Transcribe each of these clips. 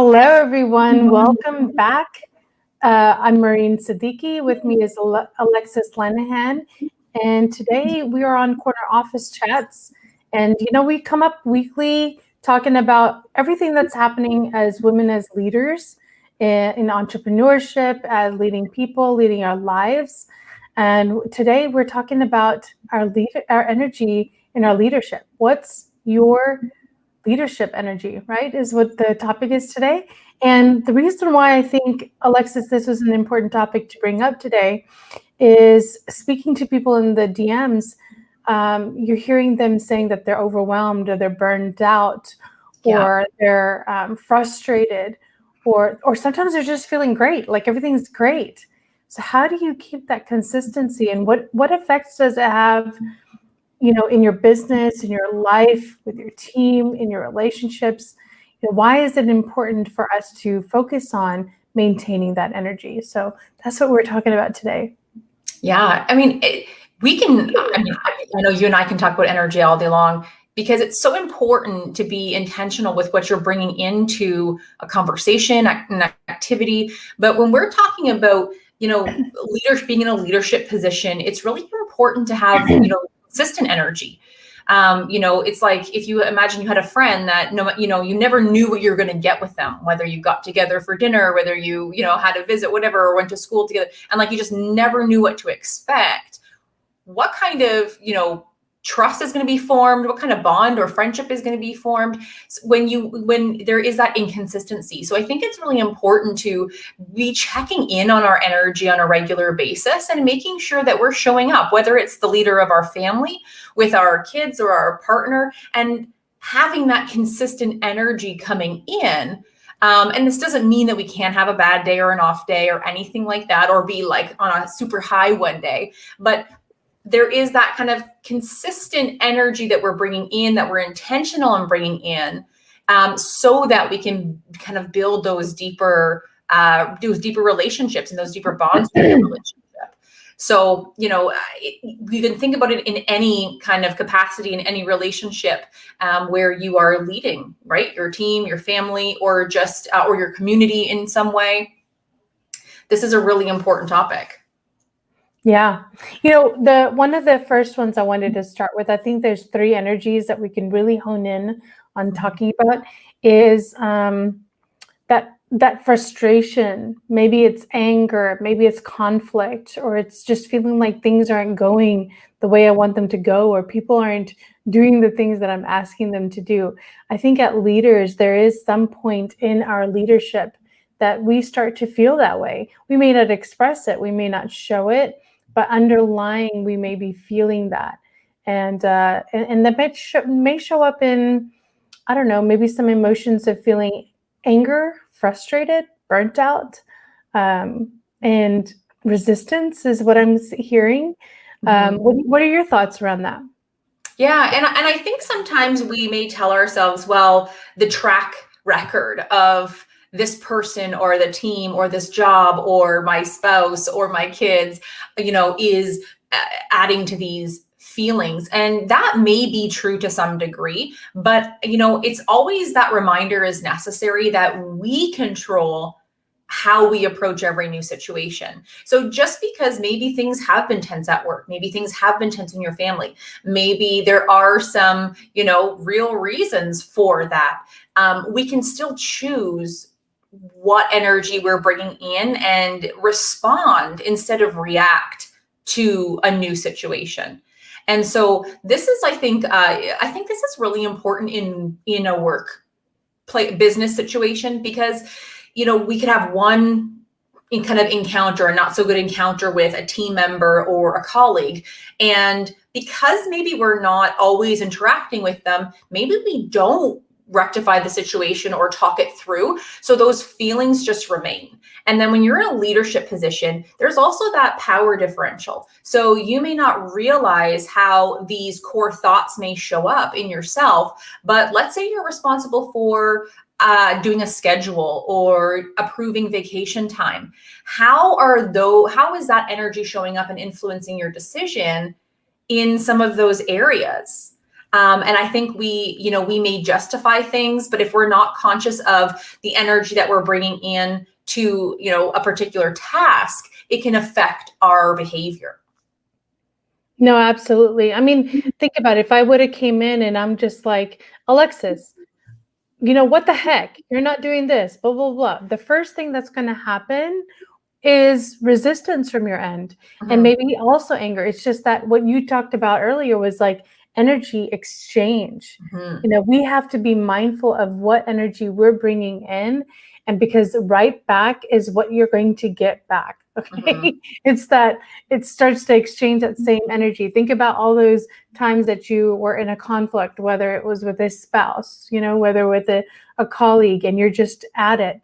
Hello, everyone. Welcome back. I'm Mehreen Siddiqui. With me is Alexis Lenihan. And today we are on Corner Office Chats. And, we come up weekly talking about everything that's happening as women as leaders in entrepreneurship, as leading people, leading our lives. And today we're talking about our energy in our leadership. What's your leadership energy, right, is what the topic is today. And the reason why I think, Alexis, this was an important topic to bring up today is speaking to people in the DMs, you're hearing them saying that they're overwhelmed or they're burned out or they're frustrated or sometimes they're just feeling great, like everything's great. So how do you keep that consistency, and what effects does it have in your business, in your life, with your team, in your relationships? Why is it important for us to focus on maintaining that energy? So that's what we're talking about today. Yeah, I mean, I know you and I can talk about energy all day long because it's so important to be intentional with what you're bringing into a conversation, an activity. But when we're talking about, leaders being in a leadership position, it's really important to have, consistent energy. It's like if you imagine you had a friend that you never knew what you're going to get with them, whether you got together for dinner, whether you had a visit, whatever, or went to school together, and like you just never knew what to expect. What kind of trust is going to be formed? What kind of bond or friendship is going to be formed when there is that inconsistency? So I think it's really important to be checking in on our energy on a regular basis and making sure that we're showing up, whether it's the leader of our family, with our kids or our partner, and having that consistent energy coming in. And this doesn't mean that we can't have a bad day or an off day or anything like that, or be like on a super high one day, but there is that kind of consistent energy that we're bringing in, that we're intentional in bringing in, so that we can kind of build those deeper relationships and those deeper bonds within the relationship. So, we can think about it in any kind of capacity, in any relationship where you are leading, right? Your team, your family, or just or your community in some way. This is a really important topic. Yeah. The one of the first ones I wanted to start with, I think there's 3 energies that we can really hone in on talking about, is that frustration. Maybe it's anger, maybe it's conflict, or it's just feeling like things aren't going the way I want them to go, or people aren't doing the things that I'm asking them to do. I think at leaders, there is some point in our leadership that we start to feel that way. We may not express it, we may not show it, but underlying, we may be feeling that. And that may show up in, I don't know, maybe some emotions of feeling anger, frustrated, burnt out, and resistance is what I'm hearing. What are your thoughts around that? Yeah, and I think sometimes we may tell ourselves, well, the track record of this person or the team or this job or my spouse or my kids, is adding to these feelings. And that may be true to some degree, but, it's always that reminder is necessary that we control how we approach every new situation. So just because maybe things have been tense at work, maybe things have been tense in your family, maybe there are some, real reasons for that, we can still choose what energy we're bringing in and respond instead of react to a new situation. And so this is, I think this is really important in a business situation, because, we could have one kind of encounter, a not so good encounter with a team member or a colleague. And because maybe we're not always interacting with them, maybe we don't rectify the situation or talk it through. So those feelings just remain. And then when you're in a leadership position, there's also that power differential. So you may not realize how these core thoughts may show up in yourself, but let's say you're responsible for doing a schedule or approving vacation time. How is that energy showing up and influencing your decision in some of those areas? And I think we may justify things, but if we're not conscious of the energy that we're bringing in to, a particular task, it can affect our behavior. No, absolutely. I mean, think about it. If I would have came in and I'm just like, Alexis, what the heck? You're not doing this, blah, blah, blah. The first thing that's going to happen is resistance from your end, and maybe also anger. It's just that what you talked about earlier was like energy exchange. We have to be mindful of what energy we're bringing in, and because right back is what you're going to get back. Okay. It's that it starts to exchange that same energy. Think about all those times that you were in a conflict, whether it was with a spouse, whether with a colleague, and you're just at it.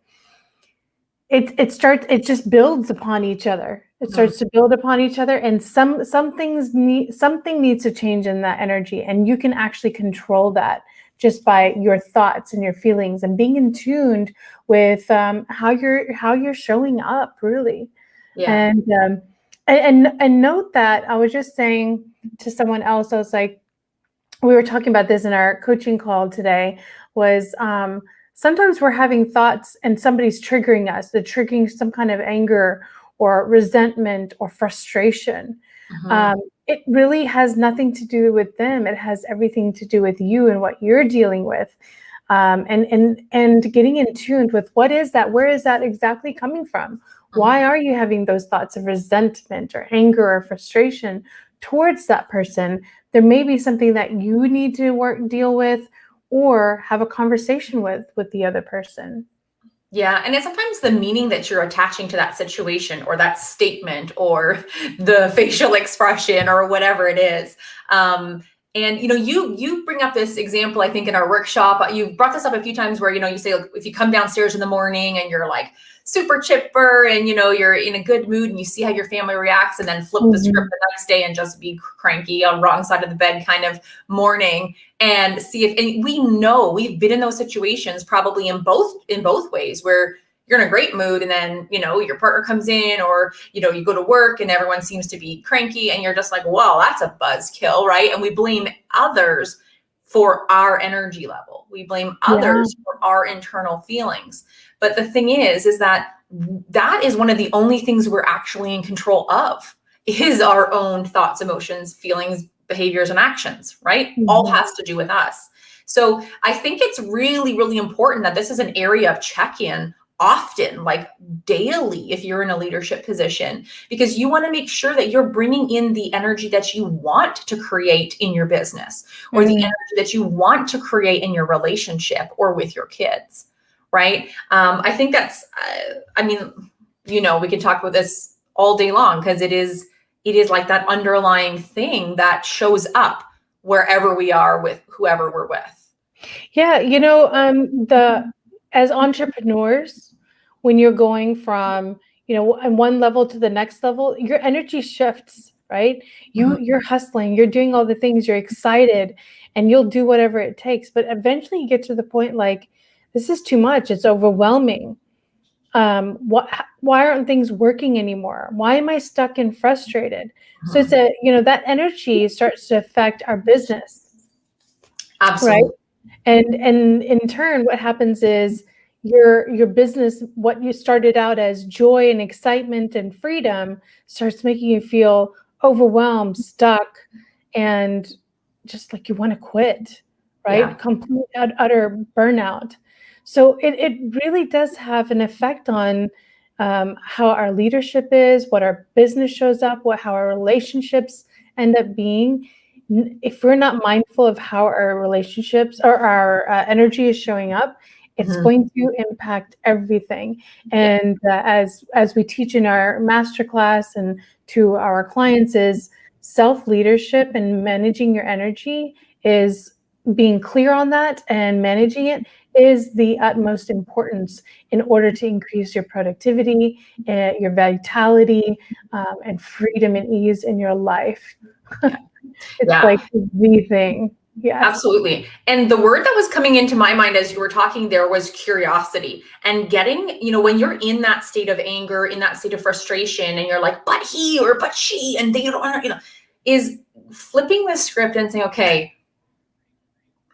It just builds upon each other. It starts to build upon each other, and something needs to change in that energy, and you can actually control that just by your thoughts and your feelings and being in tuned with how you're showing up, really. Yeah. And note that I was just saying to someone else, I was like, we were talking about this in our coaching call today, was sometimes we're having thoughts and somebody's triggering us. They're triggering some kind of anger or resentment or frustration. It really has nothing to do with them. It has everything to do with you and what you're dealing with. And getting in tune with what is that? Where is that exactly coming from? Why are you having those thoughts of resentment or anger or frustration towards that person? There may be something that you need to deal with, or have a conversation with the other person. Yeah. And it's sometimes the meaning that you're attaching to that situation or that statement or the facial expression or whatever it is. And you bring up this example, I think, in our workshop. You brought this up a few times where, you say, if you come downstairs in the morning and you're like super chipper and, you're in a good mood and you see how your family reacts, and then flip the script the next day and just be cranky on wrong side of the bed kind of morning, and see and we know we've been in those situations probably in both ways, where you're in a great mood and then, your partner comes in, or, you go to work and everyone seems to be cranky and you're just like, well, that's a buzzkill, right? And we blame others for our energy level. We blame others for our internal feelings. But the thing is that is one of the only things we're actually in control of, is our own thoughts, emotions, feelings, behaviors, and actions, right? All has to do with us. So I think it's really, really important that this is an area of check-in often, like daily, if you're in a leadership position, because you want to make sure that you're bringing in the energy that you want to create in your business, or the energy that you want to create in your relationship or with your kids, right? I think that's, we can talk about this all day long, because it is like that underlying thing that shows up wherever we are with whoever we're with. Yeah. As entrepreneurs, when you're going from, one level to the next level, your energy shifts, right? You're hustling, you're doing all the things, you're excited, and you'll do whatever it takes. But eventually you get to the point like, this is too much. It's overwhelming. Why aren't things working anymore? Why am I stuck and frustrated? So it's that energy starts to affect our business. Absolutely. Right? And in turn, what happens is your business, what you started out as joy and excitement and freedom, starts making you feel overwhelmed, stuck, and just like you want to quit, right? Yeah. Complete utter burnout. So it really does have an effect on how our leadership is, what our business shows up, how our relationships end up being. If we're not mindful of how our relationships or our energy is showing up, it's going to impact everything. And as we teach in our masterclass and to our clients, is self-leadership and managing your energy, is being clear on that, and managing it is the utmost importance in order to increase your productivity, your vitality, and freedom and ease in your life. It's like the thing. Yes. Absolutely. And the word that was coming into my mind as you were talking there was curiosity, and getting, when you're in that state of anger, in that state of frustration, and you're like, but he or but she, and they don't, is flipping the script and saying, okay,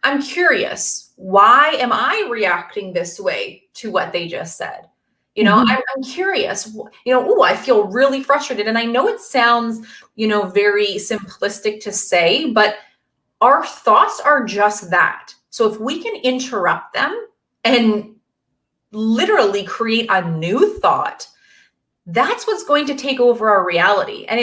I'm curious, why am I reacting this way to what they just said? I'm curious, I feel really frustrated. And I know it sounds, very simplistic to say, but our thoughts are just that. So if we can interrupt them and literally create a new thought, that's what's going to take over our reality. And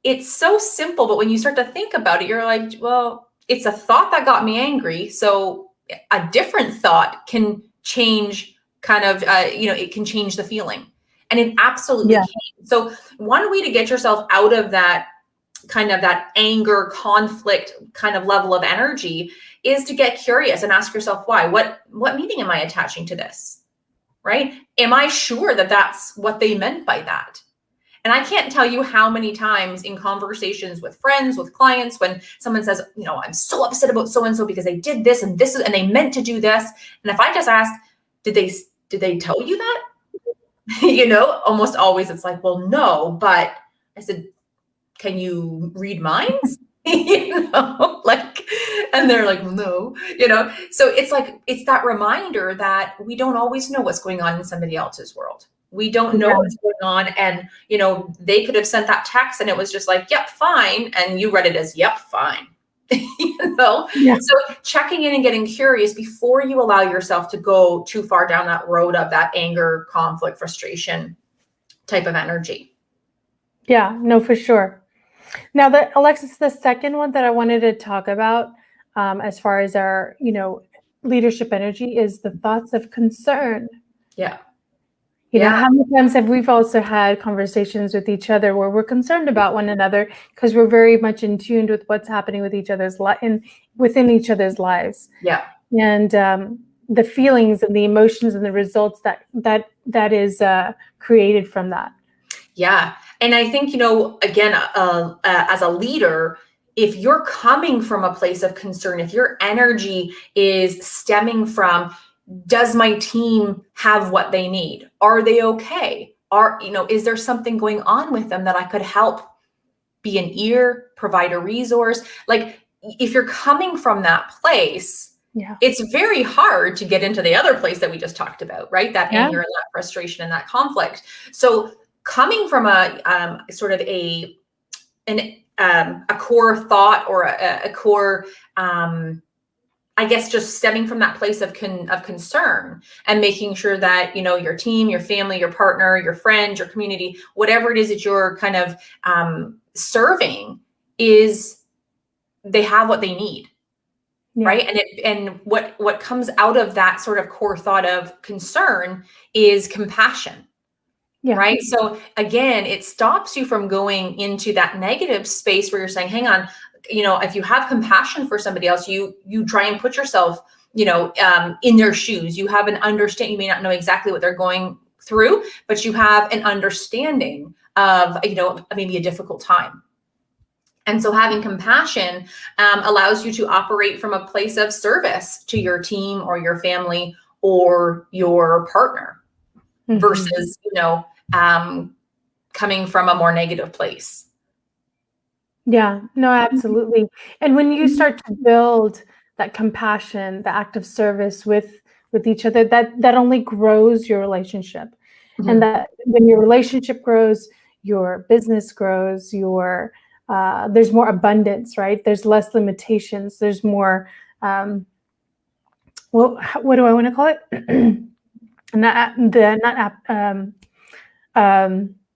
it's so simple, but when you start to think about it, you're like, well, it's a thought that got me angry. So a different thought can change it can change the feeling. And it absolutely can. So one way to get yourself out of that kind of that anger, conflict kind of level of energy is to get curious and ask yourself why. What meaning am I attaching to this? Right? Am I sure that that's what they meant by that? And I can't tell you how many times in conversations with friends, with clients, when someone says, I'm so upset about so-and-so because they did this and this, and they meant to do this. And if I just ask, did they tell you that? Almost always it's like, well, no, but I said, can you read minds? And they're like, well, no, so it's that reminder that we don't always know what's going on in somebody else's world. We don't know what's going on. And, they could have sent that text and it was just like, yep, fine. And you read it as, yep, fine. So checking in and getting curious before you allow yourself to go too far down that road of that anger, conflict, frustration type of energy. Yeah, no, for sure. Now, Alexis, the second one that I wanted to talk about as far as our, leadership energy is the thoughts of concern. Yeah. How many times have we also had conversations with each other where we're concerned about one another because we're very much in tune with what's happening with each other's within each other's lives. Yeah. And the feelings and the emotions and the results that is created from that. Yeah. And I think, again, as a leader, if you're coming from a place of concern, if your energy is stemming from, does my team have what they need? Are they okay? Is there something going on with them that I could help be an ear, provide a resource? Like, if you're coming from that place, it's very hard to get into the other place that we just talked about, right? That anger and that frustration and that conflict. So coming from a sort of a core thought or a core, I guess, just stemming from that place of concern and making sure that, your team, your family, your partner, your friend, your community, whatever it is that you're kind of serving, is they have what they need. Right. And what comes out of that sort of core thought of concern is compassion. Yeah. Right. So again, it stops you from going into that negative space where you're saying, hang on, if you have compassion for somebody else, you try and put yourself, in their shoes. You have an understanding. You may not know exactly what they're going through, but you have an understanding of, maybe a difficult time. And so having compassion allows you to operate from a place of service to your team or your family or your partner versus, coming from a more negative place. Yeah, no, absolutely. And when you start to build that compassion, the act of service with each other, that only grows your relationship. And that when your relationship grows, your business grows, there's more abundance, right? There's less limitations. There's more, what do I want to call it?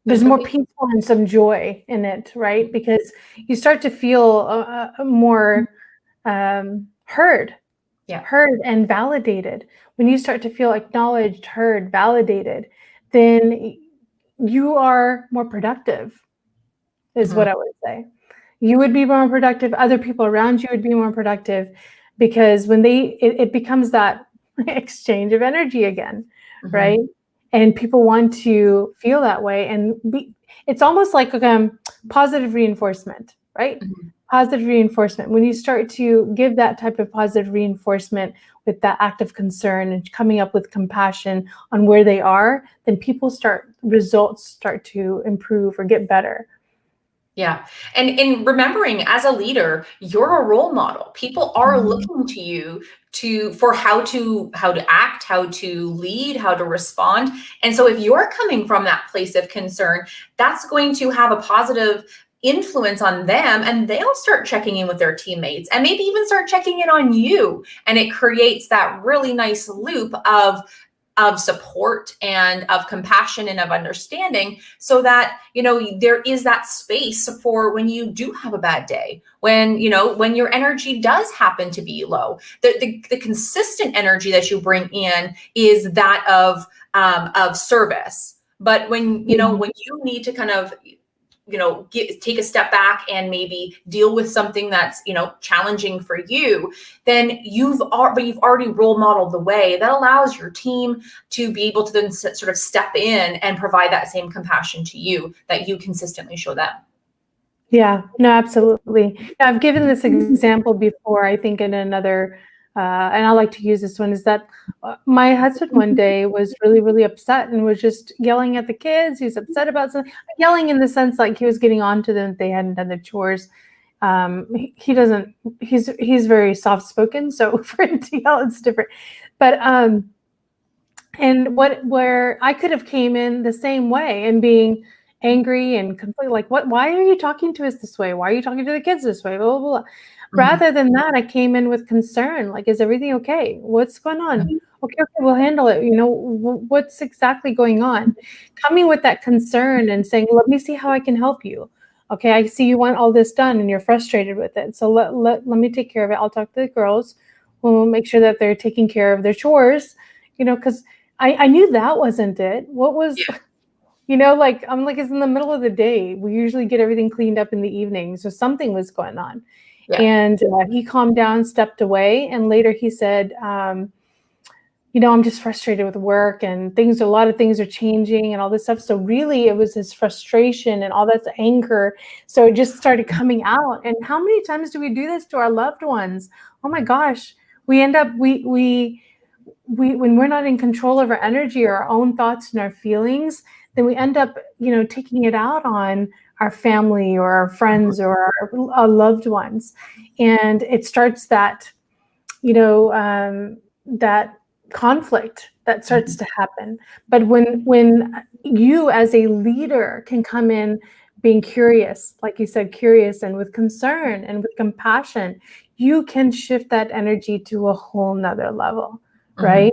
There's more peaceful and some joy in it, right? Because you start to feel more heard and validated. When you start to feel acknowledged, heard, validated, then you are more productive, is what I would say. You would be more productive. Other people around you would be more productive, because when it becomes that exchange of energy again, right? And people want to feel that way. And it's almost like positive reinforcement, right? Positive reinforcement. When you start to give that type of positive reinforcement with that act of concern and coming up with compassion on where they are, then results start to improve or get better. Yeah. And in remembering as a leader, you're a role model. People are looking to you for how to act, how to lead, how to respond. And so if you're coming from that place of concern, that's going to have a positive influence on them, and they'll start checking in with their teammates and maybe even start checking in on you. And it creates that really nice loop of support and of compassion and of understanding, so that there is that space for when you do have a bad day, when when your energy does happen to be low. The consistent energy that you bring in is that of service. But when when you need to kind of take a step back and maybe deal with something that's challenging for you, then you've already role modeled the way that allows your team to be able to then sort of step in and provide that same compassion to you that you consistently show them. Yeah, no, absolutely. I've given this example before, I think in another, and I like to use this one, is that my husband one day was really, really upset and was just yelling at the kids. He was upset about something, yelling in the sense like he was getting on to them if they hadn't done their chores. He's very soft-spoken, so for him to yell, it's different. But and where I could have came in the same way and being angry and completely like, why are you talking to us this way? Why are you talking to the kids this way? Blah, blah, blah. Rather than that, I came in with concern. Like, is everything okay? What's going on? Okay, we'll handle it. What's exactly going on? Coming with that concern and saying, let me see how I can help you. Okay, I see you want all this done and you're frustrated with it. So let me take care of it. I'll talk to the girls. We'll make sure that they're taking care of their chores, because I knew that wasn't it. What was... like, I'm like, it's in the middle of the day. We usually get everything cleaned up in the evening. So something was going on. Yeah. And he calmed down, stepped away. And later he said, I'm just frustrated with work and a lot of things are changing and all this stuff. So really it was his frustration and all that anger. So it just started coming out. And how many times do we do this to our loved ones? Oh my gosh, we end up, when we're not in control of our energy or our own thoughts and our feelings, then we end up, taking it out on our family or our friends or our loved ones. And it starts that, that conflict that starts to happen. But when you as a leader can come in being curious, like you said, curious and with concern and with compassion, you can shift that energy to a whole nother level, right?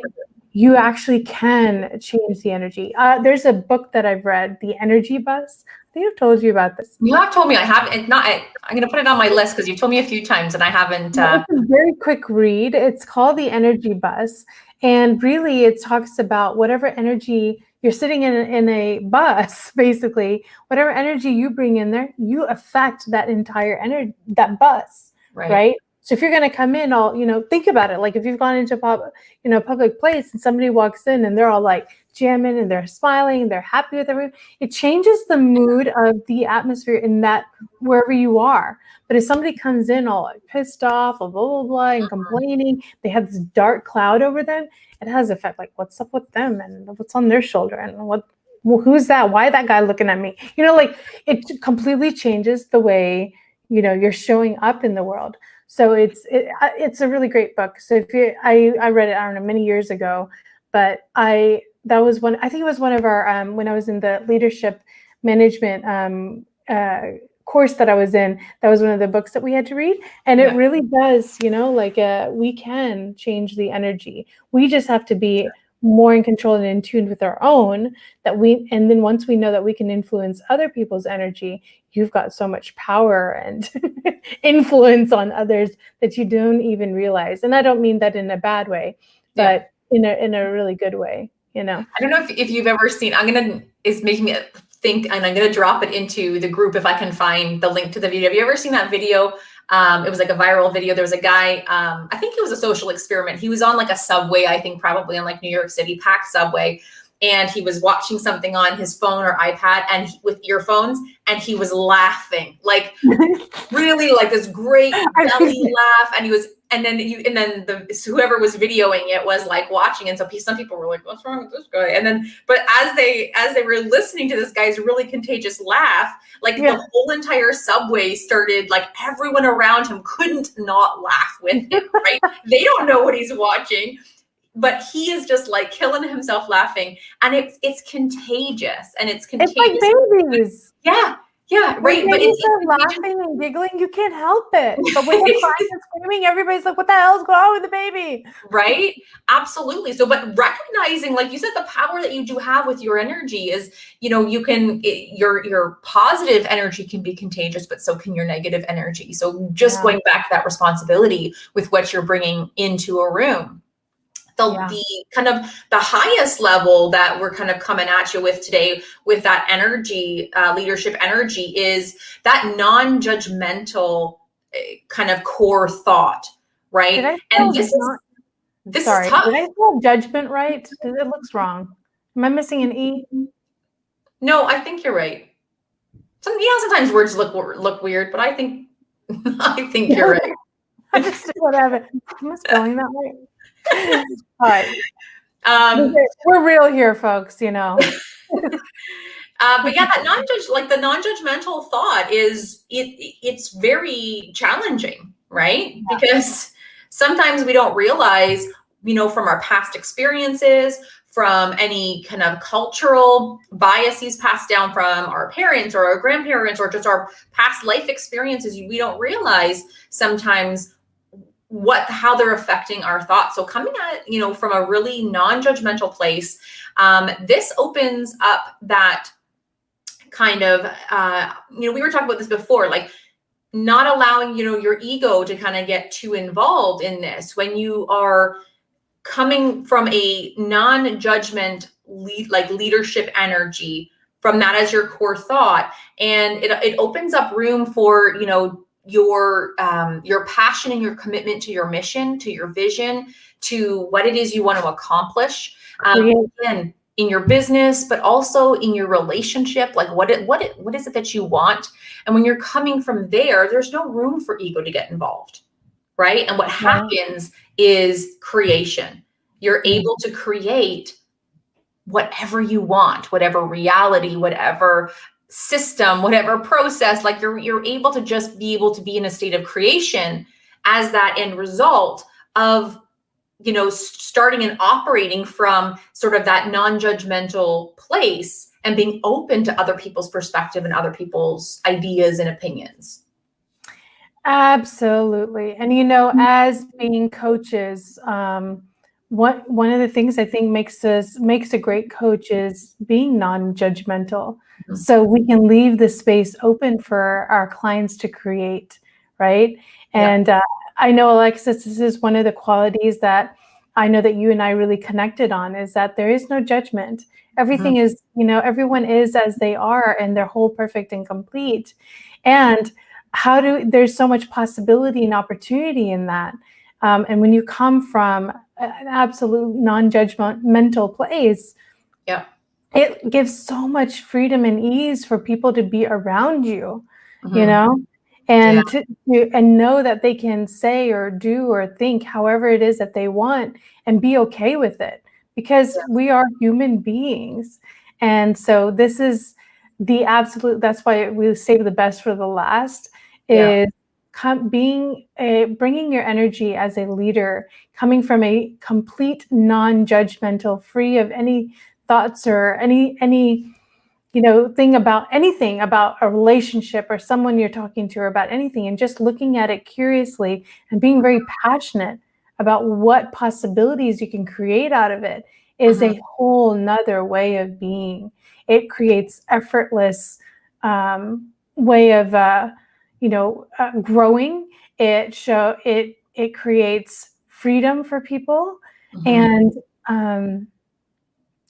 You actually can change the energy. There's a book that I've read, The Energy Bus. I think I've told you about this. You have told me. I haven't. I'm going to put it on my list because you've told me a few times and I haven't. It's a very quick read. It's called The Energy Bus. And really it talks about whatever energy you're sitting in a bus, basically, whatever energy you bring in there, you affect that entire energy, that bus, right? So if you're going to come in all, think about it. Like if you've gone into a public place and somebody walks in and they're all like jamming and they're smiling and they're happy with everything, it changes the mood of the atmosphere in that wherever you are. But if somebody comes in all like pissed off or blah, blah, blah, and complaining, they have this dark cloud over them, it has an effect like what's up with them and what's on their shoulder and who's that? Why that guy looking at me? Like it completely changes the way, you're showing up in the world. So it's a really great book. So I read it, I don't know, many years ago, but I think it was one of our, when I was in the leadership management course that I was in, that was one of the books that we had to read. And it really does, we can change the energy. We just have to be more in control and in tune with our own, and then once we know that we can influence other people's energy, you've got so much power and influence on others that you don't even realize. And I don't mean that in a bad way, but in a really good way, I don't know if you've ever seen, it's making me think, and I'm going to drop it into the group if I can find the link to the video. Have you ever seen that video? It was like a viral video. There was a guy, I think it was a social experiment. He was on like a subway, I think probably on like New York City, packed subway. And he was watching something on his phone or iPad and with earphones, and he was laughing, like really like this great belly laugh. And whoever was videoing it was like watching, and so some people were like, "What's wrong with this guy?" And then, but as they were listening to this guy's really contagious laugh, like the whole entire subway started, like everyone around him couldn't not laugh with him, right? They don't know what he's watching, but he is just like killing himself laughing, and it's contagious, and it's contagious. It's like babies. Yeah, right. But it's laughing and giggling, you can't help it. But when they're crying and screaming, everybody's like, what the hell's going on with the baby? Right? Absolutely. So, but recognizing, like you said, the power that you do have with your energy is, your positive energy can be contagious, but so can your negative energy. So just going back to that responsibility with what you're bringing into a room. The kind of the highest level that we're kind of coming at you with today with that energy, leadership energy, is that non-judgmental kind of core thought, right? And this is tough. Did I spell judgment right? It looks wrong. Am I missing an E? No, I think you're right. Sometimes words look weird, but I think you're right. I just whatever. Am I spelling that right? All right. We're real here, folks, But yeah, that the non-judgmental thought it's very challenging, right? Yeah. Because sometimes we don't realize, from our past experiences, from any kind of cultural biases passed down from our parents or our grandparents, or just our past life experiences, we don't realize sometimes how they're affecting our thoughts. So coming at, from a really non-judgmental place, this opens up that kind of, we were talking about this before, like not allowing, your ego to kind of get too involved in this. When you are coming from a non-judgment leadership energy, from that as your core thought, and it opens up room for, your passion and your commitment to your mission, to your vision, to what it is you want to accomplish, again, in your business, but also in your relationship. Like what is it that you want? And when you're coming from there's no room for ego to get involved, right? And what happens is creation. You're able to create whatever you want, whatever reality, whatever system, whatever process. Like you're able to just be in a state of creation as that end result of, starting and operating from sort of that non-judgmental place and being open to other people's perspective and other people's ideas and opinions. Absolutely. And, as being coaches, one of the things I think makes a great coach is being non-judgmental. Mm-hmm. So we can leave the space open for our clients to create, right? And I know, Alexis, this is one of the qualities that I know that you and I really connected on, is that there is no judgment. Everything is, everyone is as they are, and they're whole, perfect, and complete. And there's so much possibility and opportunity in that. And when you come from an absolute non-judgmental place, it gives so much freedom and ease for people to be around you, and and know that they can say or do or think however it is that they want and be okay with it, because we are human beings. And so this is the absolute, that's why we save the best for the last, is bringing your energy as a leader, coming from a complete non-judgmental, free of any thoughts or any thing about anything about a relationship or someone you're talking to, or about anything, and just looking at it curiously and being very passionate about what possibilities you can create out of it is a whole nother way of being. It creates effortless way of growing. It creates freedom for people, and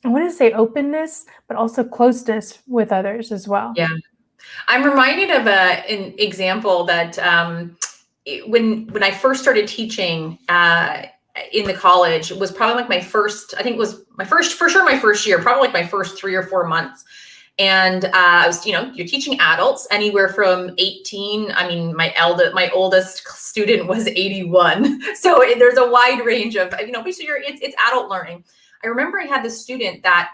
I want to say openness, but also closeness with others as well. Yeah. I'm reminded of an example that when I first started teaching in the college, it was probably like my first year, probably like my first 3 or 4 months. And I was, you're teaching adults anywhere from 18. I mean, my oldest student was 81. So there's a wide range of, basically it's adult learning. I remember I had this student that,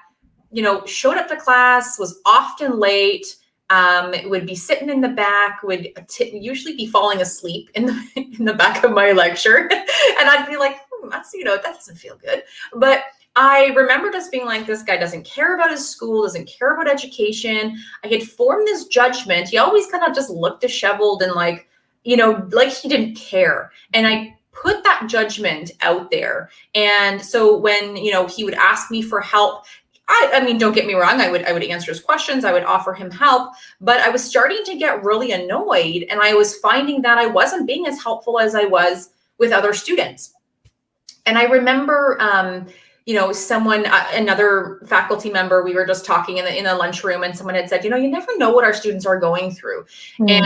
showed up to class, was often late, would be sitting in the back, would usually be falling asleep in the back of my lecture. And I'd be like, that's, that doesn't feel good. But I remember just being like, this guy doesn't care about his school, doesn't care about education. I had formed this judgment. He always kind of just looked disheveled and like he didn't care. And I put that judgment out there. And so when, he would ask me for help, I mean, don't get me wrong, I would answer his questions, I would offer him help, but I was starting to get really annoyed, and I was finding that I wasn't being as helpful as I was with other students. And I remember, someone, another faculty member, we were just talking in the lunchroom, and someone had said, you never know what our students are going through. And,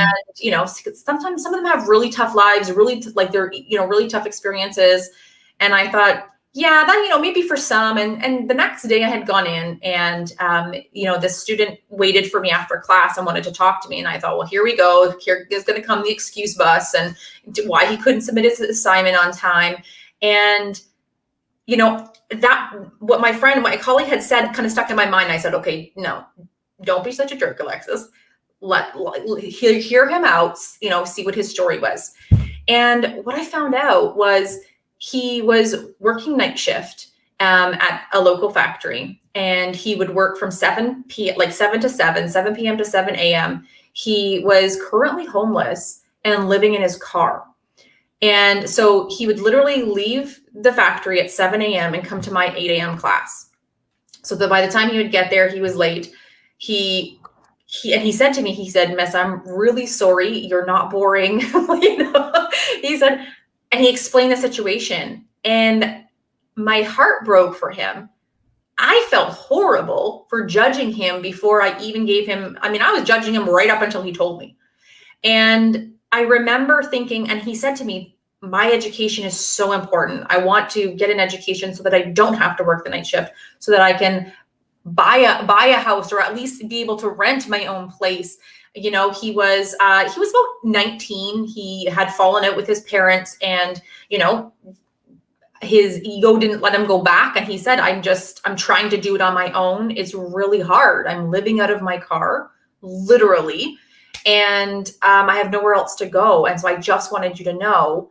sometimes some of them have really tough lives, they're, really tough experiences. And I thought, yeah, that, maybe for some. And the next day I had gone in and, this student waited for me after class and wanted to talk to me. And I thought, well, here we go. Here is going to come the excuse bus and why he couldn't submit his assignment on time. And, that what my colleague had said kind of stuck in my mind. I said, okay, no, don't be such a jerk, Alexis. Hear him out, see what his story was. And what I found out was he was working night shift at a local factory, and he would work from 7 p.m. to 7 p.m. to 7 a.m. He was currently homeless and living in his car. And so he would literally leave the factory at 7 a.m. and come to my 8 a.m. class. So that by the time he would get there, he was late. He said to me, Miss, I'm really sorry. You're not boring. He said, and he explained the situation, and my heart broke for him. I felt horrible for judging him before I even gave him, I was judging him right up until he told me. And I remember thinking, and he said to me, my education is so important. I want to get an education so that I don't have to work the night shift, so that I can buy a house, or at least be able to rent my own place. He was about 19. He had fallen out with his parents, and, his ego didn't let him go back. And he said, I'm trying to do it on my own. It's really hard. I'm living out of my car, literally. And I have nowhere else to go. And so I just wanted you to know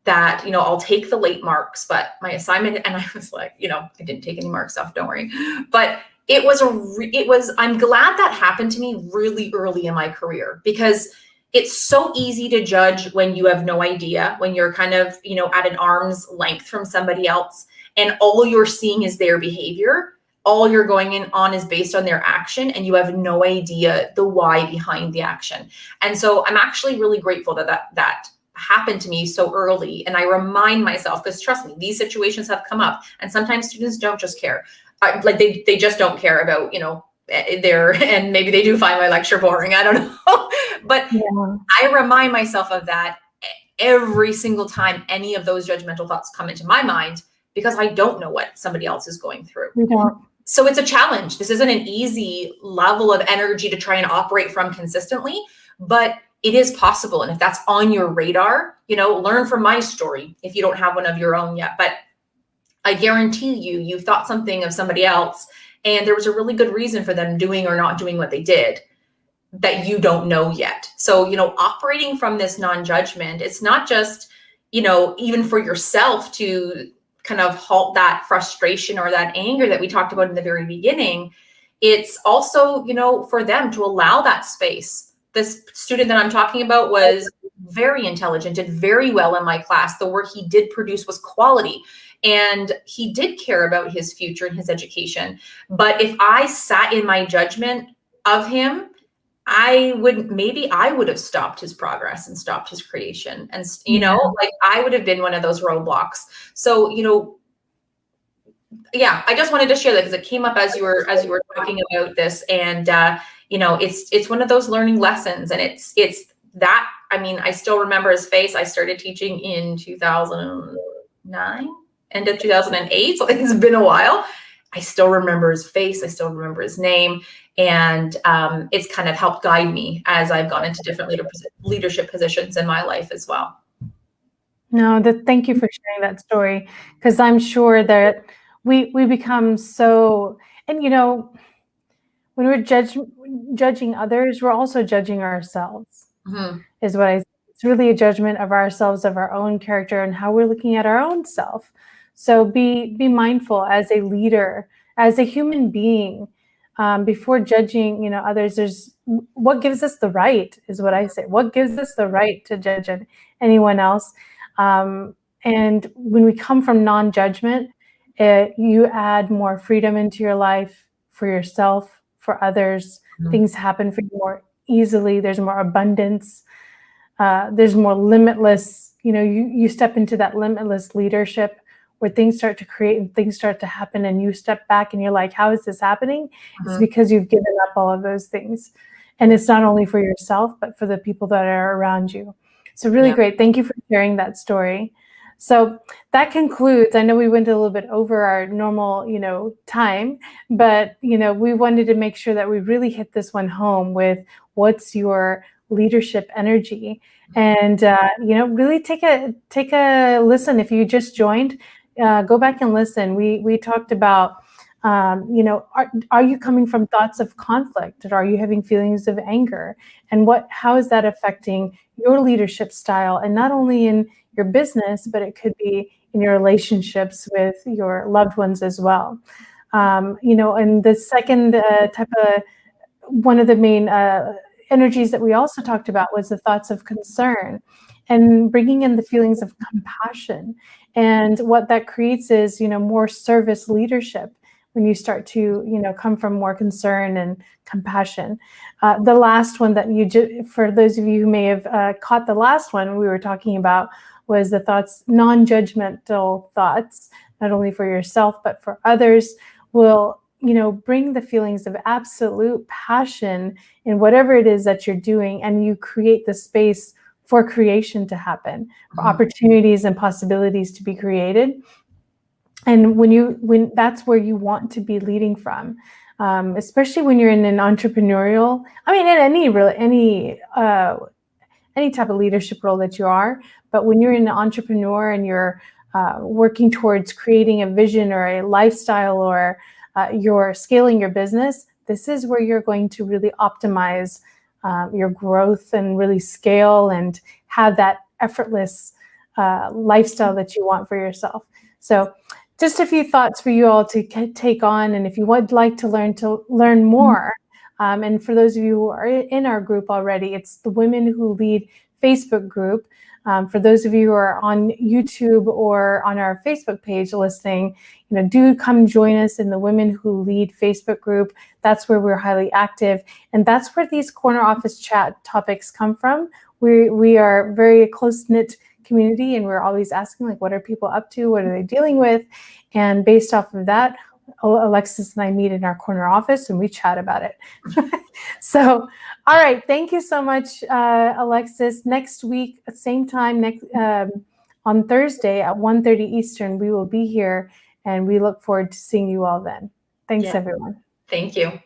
that, I'll take the late marks, but my assignment, and I was like, I didn't take any marks off, don't worry. But I'm glad that happened to me really early in my career, because it's so easy to judge when you have no idea, when you're kind of, at an arm's length from somebody else, and all you're seeing is their behavior. All you're going in on is based on their action, and you have no idea the why behind the action. And so I'm actually really grateful that happened to me so early. And I remind myself, because trust me, these situations have come up, and sometimes students don't just care. They just don't care about, and maybe they do find my lecture boring. I don't know. But yeah. I remind myself of that every single time any of those judgmental thoughts come into my mind, because I don't know what somebody else is going through. Yeah. So it's a challenge. This isn't an easy level of energy to try and operate from consistently, but it is possible. And if that's on your radar, learn from my story if you don't have one of your own yet. But I guarantee you've thought something of somebody else, and there was a really good reason for them doing or not doing what they did that you don't know yet. So, operating from this non-judgment, it's not just, even for yourself to kind of halt that frustration or that anger that we talked about in the very beginning. It's also, for them to allow that space. This student that I'm talking about was very intelligent, did very well in my class. The work he did produce was quality, and he did care about his future and his education. But if I sat in my judgment of him, I would have stopped his progress and stopped his creation. And, I would have been one of those roadblocks. So, yeah, I just wanted to share that because it came up as you were talking about this. And, it's one of those learning lessons, and it's that, I still remember his face. I started teaching in 2009, end of 2008. So it's been a while. I still remember his face. I still remember his name. And it's kind of helped guide me as I've gone into different leadership positions in my life as well. No, thank you for sharing that story, because I'm sure that we become so, and when we're judging others, we're also judging ourselves, is what it's really a judgment of ourselves, of our own character, and how we're looking at our own self. So be mindful as a leader, as a human being, before judging, others. There's what gives us the right, is what I say. What gives us the right to judge anyone else? And when we come from non-judgment, you add more freedom into your life, for yourself, for others. Things happen for you more easily. There's more abundance. There's more limitless, you step into that limitless leadership where things start to create and things start to happen, and you step back and you're like, how is this happening? It's because you've given up all of those things. And it's not only for yourself, but for the people that are around you. So really great. Thank you for sharing that story. So that concludes, I know we went a little bit over our normal, time, but, we wanted to make sure that we really hit this one home with what's your leadership energy. And, really take a listen. If you just joined, go back and listen. We talked about, are you coming from thoughts of conflict, or are you having feelings of anger? And how is that affecting your leadership style? And not only in your business, but it could be in your relationships with your loved ones as well. And the second type of, one of the main energies that we also talked about was the thoughts of concern, and bringing in the feelings of compassion. And what that creates is, more service leadership, when you start to, come from more concern and compassion. The last one that for those of you who may have caught the last one we were talking about, was the thoughts, non-judgmental thoughts, not only for yourself, but for others, will, bring the feelings of absolute passion in whatever it is that you're doing. And you create the space for creation to happen, for opportunities and possibilities to be created. And when that's where you want to be leading from, especially when you're in an entrepreneurial, in any type of leadership role that you are, but when you're an entrepreneur and you're working towards creating a vision or a lifestyle, or you're scaling your business, this is where you're going to really optimize your growth and really scale and have that effortless lifestyle that you want for yourself. So just a few thoughts for you all to take on. And if you would like to learn more, and for those of you who are in our group already, it's the Women Who Lead Facebook group. For those of you who are on YouTube or on our Facebook page listening, do come join us in the Women Who Lead Facebook group. That's where we're highly active. And that's where these corner office chat topics come from. We are very close-knit community, and we're always asking, what are people up to? What are they dealing with? And based off of that, Alexis and I meet in our corner office and we chat about it. So, all right. Thank you so much, Alexis. Next week, same time, on Thursday at 1:30 Eastern, we will be here, and we look forward to seeing you all then. Thanks, everyone. Thank you.